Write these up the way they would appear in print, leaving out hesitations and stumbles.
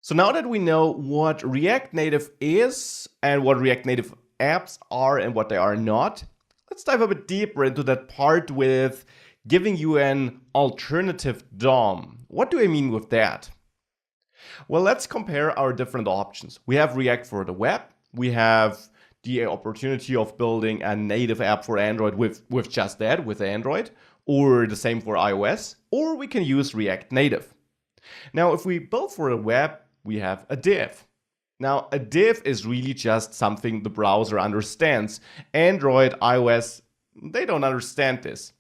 So now that we know what React Native is and what React Native apps are and what they are not, let's dive a bit deeper into that part with giving you an alternative DOM. What do I mean with that? Well, let's compare our different options. We have React for the web. We have the opportunity of building a native app for Android with just that, with Android, or the same for iOS, or we can use React Native. Now, if we build for the web, we have a div. Now, a div is really just something the browser understands. Android, iOS, they don't understand this.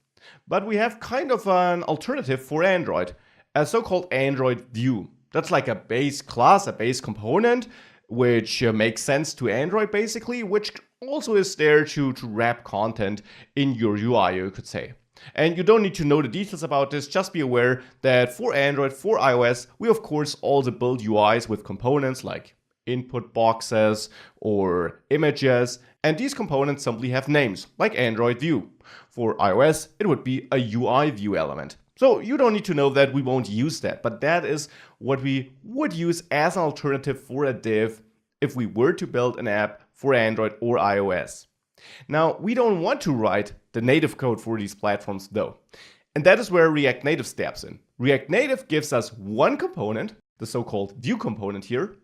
But we have kind of an alternative for Android, a so-called Android view. That's like a base class, a base component, which makes sense to Android basically, which also is there to wrap content in your UI, you could say. And you don't need to know the details about this, just be aware that for Android, for iOS, we of course also build UIs with components like input boxes or images, and these components simply have names, like Android view. For iOS, it would be a UI view element. So you don't need to know that, we won't use that, but that is what we would use as an alternative for a div if we were to build an app for Android or iOS. Now, we don't want to write the native code for these platforms though. And that is where React Native steps in. React Native gives us one component, the so-called view component here,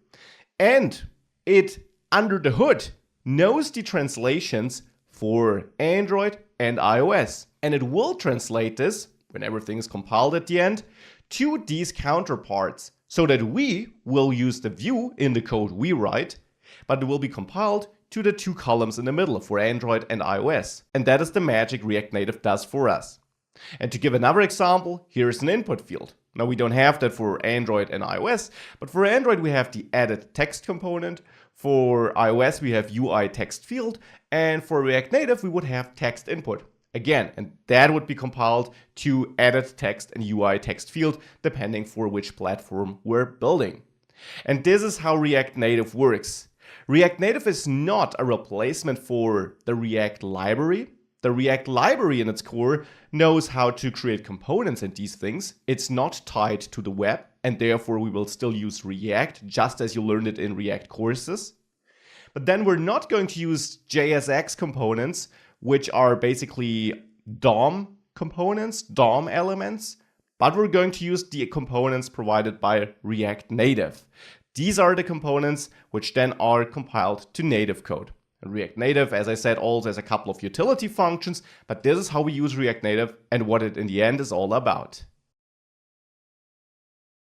and it, under the hood, knows the translations for Android and iOS. And it will translate this, when everything is compiled at the end, to these counterparts, so that we will use the view in the code we write, but it will be compiled to the two columns in the middle for Android and iOS. And that is the magic React Native does for us. And to give another example, here's an input field. Now we don't have that for Android and iOS, but for Android we have the added text component, for iOS we have UI text field, and for React Native we would have text input. Again, and that would be compiled to added text and UI text field, depending for which platform we're building. And this is how React Native works. React Native is not a replacement for the React library. The React library in its core knows how to create components and these things. It's not tied to the web, and therefore we will still use React, just as you learned it in React courses. But then we're not going to use JSX components, which are basically DOM components, DOM elements, but we're going to use the components provided by React Native. These are the components which then are compiled to native code. And React Native, as I said, also has a couple of utility functions, but this is how we use React Native and what it in the end is all about.